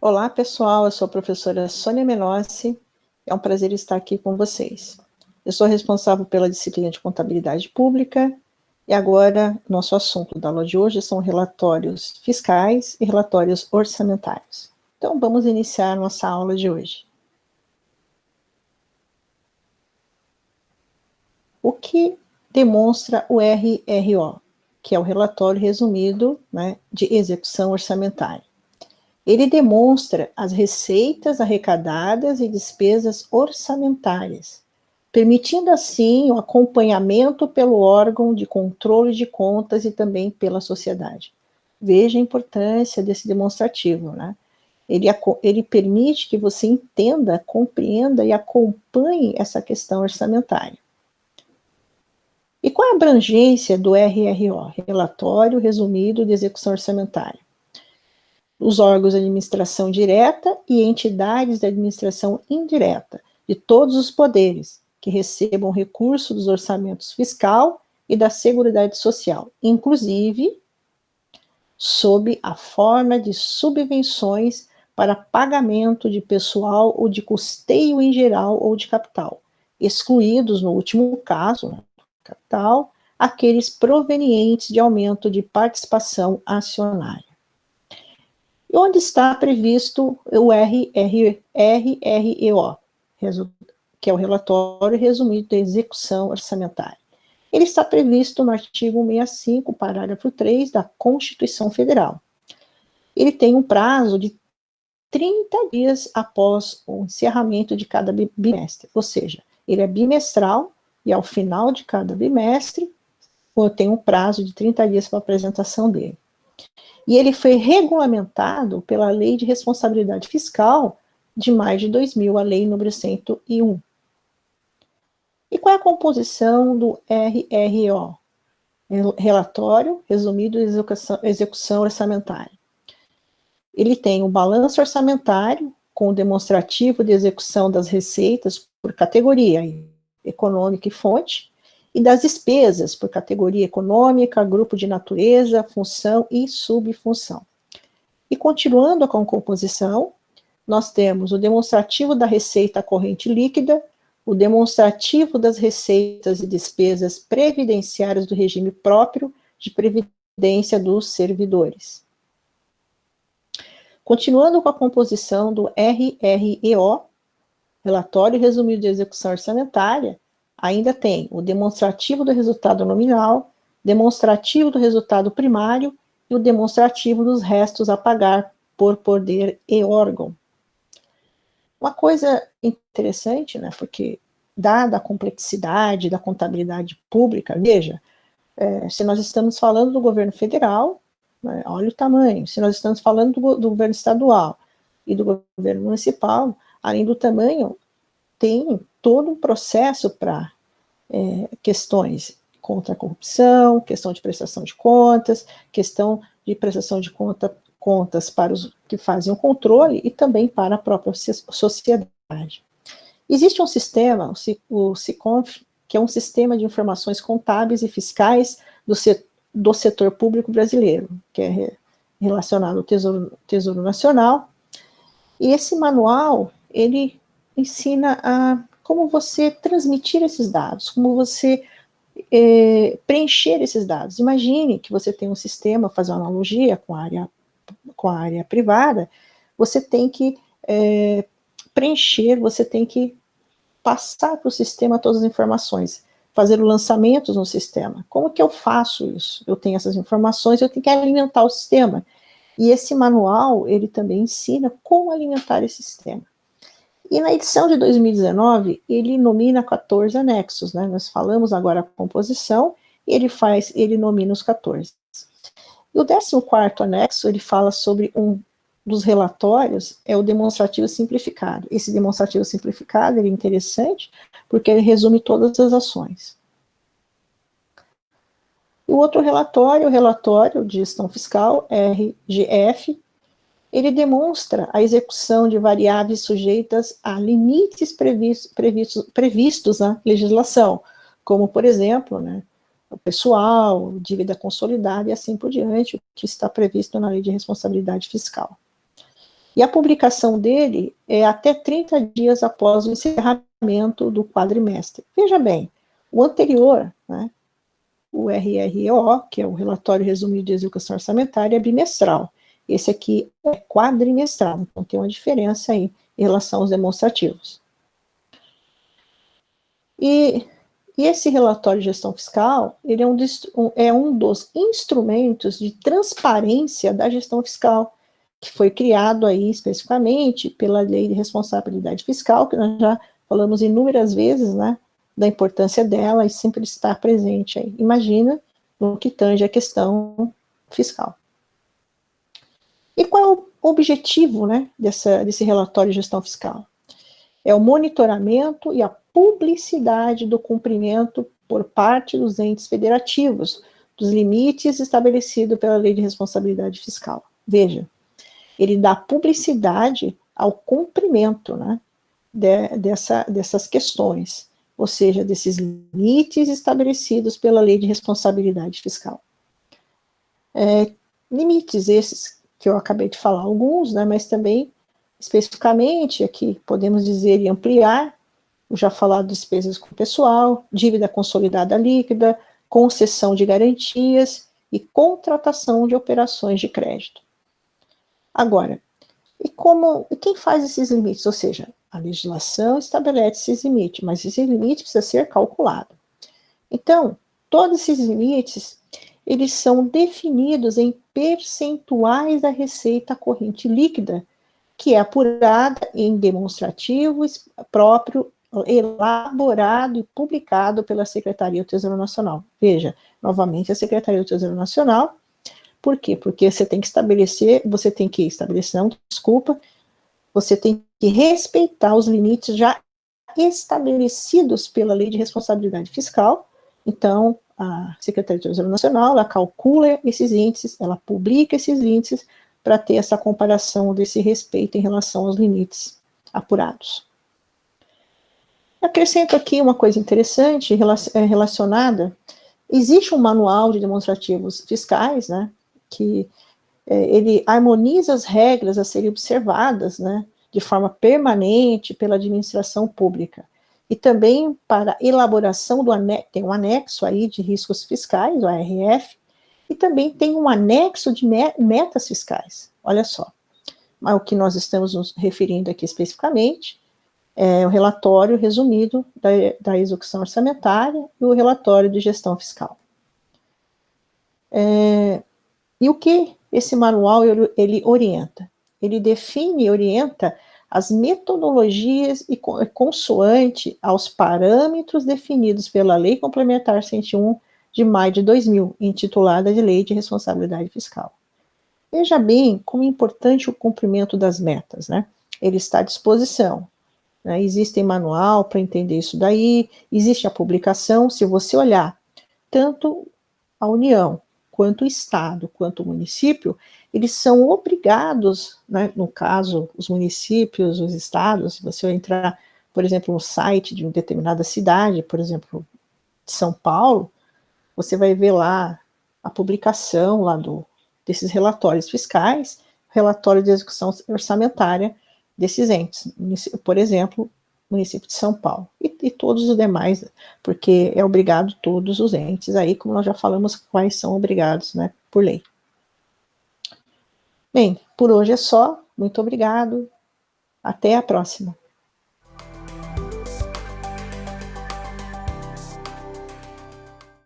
Olá, pessoal, eu sou a professora Sônia Menossi, é um prazer estar aqui com vocês. Eu sou responsável pela disciplina de Contabilidade Pública e agora nosso assunto da aula de hoje são relatórios fiscais e relatórios orçamentários. Então, vamos iniciar nossa aula de hoje. O que demonstra o RRO, que é o relatório resumido, de execução orçamentária? Ele demonstra as receitas arrecadadas e despesas orçamentárias, permitindo assim o acompanhamento pelo órgão de controle de contas e também pela sociedade. Veja a importância desse demonstrativo, né? Ele permite que você entenda, compreenda e acompanhe essa questão orçamentária. E qual é a abrangência do RRO, Relatório Resumido de Execução Orçamentária? Os órgãos de administração direta e entidades de administração indireta, de todos os poderes, que recebam recurso dos orçamentos fiscal e da Seguridade Social, inclusive sob a forma de subvenções para pagamento de pessoal ou de custeio em geral ou de capital, excluídos, no último caso, capital, aqueles provenientes de aumento de participação acionária. E onde está previsto o RREO, que é o Relatório Resumido da Execução Orçamentária? Ele está previsto no artigo 65, parágrafo 3 da Constituição Federal. Ele tem um prazo de 30 dias após o encerramento de cada bimestre, ou seja, ele é bimestral e ao final de cada bimestre tem um prazo de 30 dias para a apresentação dele. E ele foi regulamentado pela Lei de Responsabilidade Fiscal de maio de 2000, a Lei número 101. E qual é a composição do RRO? Relatório Resumido de Execução Orçamentária. Ele tem um balanço orçamentário com o demonstrativo de execução das receitas por categoria econômica e fonte, e das despesas por categoria econômica, grupo de natureza, função e subfunção. E continuando com a composição, nós temos o demonstrativo da receita corrente líquida, o demonstrativo das receitas e despesas previdenciárias do regime próprio de previdência dos servidores. Continuando com a composição do RREO, Relatório Resumido de Execução Orçamentária, ainda tem o demonstrativo do resultado nominal, demonstrativo do resultado primário e o demonstrativo dos restos a pagar por poder e órgão. Uma coisa interessante, né, porque dada a complexidade da contabilidade pública, veja, se nós estamos falando do governo federal, né, olha o tamanho, se nós estamos falando do governo estadual e do governo municipal, além do tamanho, tem todo um processo para questões contra a corrupção, questão de prestação de contas, questão de prestação de contas para os que fazem o controle e também para a própria sociedade. Existe um sistema, o SICONF, que é um sistema de informações contábeis e fiscais do setor público brasileiro, que é relacionado ao Tesouro Nacional. E esse manual, ele ensina a como você transmitir esses dados, como você preencher esses dados. Imagine que você tem um sistema, fazer uma analogia com a área privada, você tem que preencher, você tem que passar para o sistema todas as informações, fazer lançamentos no sistema. Como que eu faço isso? Eu tenho essas informações, eu tenho que alimentar o sistema. E esse manual, ele também ensina como alimentar esse sistema. E na edição de 2019, ele nomina 14 anexos, né? Nós falamos agora a composição, ele nomina os 14. E o 14º anexo, ele fala sobre um dos relatórios, é o demonstrativo simplificado. Esse demonstrativo simplificado, ele é interessante, porque ele resume todas as ações. E o outro relatório, o relatório de gestão fiscal, RGF, ele demonstra a execução de variáveis sujeitas a limites previstos na legislação, como, por exemplo, né, o pessoal, dívida consolidada e assim por diante, o que está previsto na Lei de Responsabilidade Fiscal. E a publicação dele é até 30 dias após o encerramento do quadrimestre. Veja bem, o anterior, né, o RRO, que é o Relatório Resumido de Execução Orçamentária, é bimestral. Esse aqui é quadrimestral, então tem uma diferença aí em relação aos demonstrativos. E esse relatório de gestão fiscal, ele é um dos instrumentos de transparência da gestão fiscal, que foi criado aí especificamente pela Lei de Responsabilidade Fiscal, que nós já falamos inúmeras vezes, né, da importância dela e sempre está presente aí. Imagina no que tange a questão fiscal. E qual é o objetivo, né, desse relatório de gestão fiscal? É o monitoramento e a publicidade do cumprimento por parte dos entes federativos dos limites estabelecidos pela Lei de Responsabilidade Fiscal. Veja, ele dá publicidade ao cumprimento, né, dessas questões, ou seja, desses limites estabelecidos pela Lei de Responsabilidade Fiscal. Limites esses que eu acabei de falar alguns, né, mas também especificamente aqui podemos dizer e ampliar, eu já falado de despesas com pessoal, dívida consolidada líquida, concessão de garantias e contratação de operações de crédito. Agora, e quem faz esses limites? Ou seja, a legislação estabelece esses limites, mas esse limite precisa ser calculado. Então, todos esses limites, eles são definidos em percentuais da receita corrente líquida, que é apurada em demonstrativo próprio, elaborado e publicado pela Secretaria do Tesouro Nacional. Veja, novamente, a Secretaria do Tesouro Nacional. Por quê? Porque você tem que estabelecer, não, desculpa, você tem que respeitar os limites já estabelecidos pela Lei de Responsabilidade Fiscal. Então, a Secretaria do Tesouro Nacional, ela calcula esses índices, ela publica esses índices para ter essa comparação desse respeito em relação aos limites apurados. Acrescento aqui uma coisa interessante relacionada. Existe um manual de demonstrativos fiscais, né, que ele harmoniza as regras a serem observadas, né, de forma permanente pela administração pública. E também para elaboração tem um anexo aí de riscos fiscais, o ARF, e também tem um anexo de metas fiscais. Olha só. Mas o que nós estamos nos referindo aqui especificamente é o relatório resumido da execução orçamentária e o relatório de gestão fiscal. E o que esse manual ele orienta? Ele define e orienta as metodologias e consoante aos parâmetros definidos pela Lei Complementar 101 de maio de 2000, intitulada de Lei de Responsabilidade Fiscal. Veja bem como é importante o cumprimento das metas, né? Ele está à disposição. Né? Existe manual para entender isso daí, existe a publicação. Se você olhar tanto a União, quanto o Estado, quanto o município, eles são obrigados, né, no caso, os municípios, os estados, se você entrar, por exemplo, no site de uma determinada cidade, por exemplo, de São Paulo, você vai ver lá a publicação lá desses relatórios fiscais, relatório de execução orçamentária desses entes, por exemplo, município de São Paulo, e todos os demais, porque é obrigado todos os entes aí, como nós já falamos, quais são obrigados, né, por lei. Bem, por hoje é só, muito obrigado, até a próxima.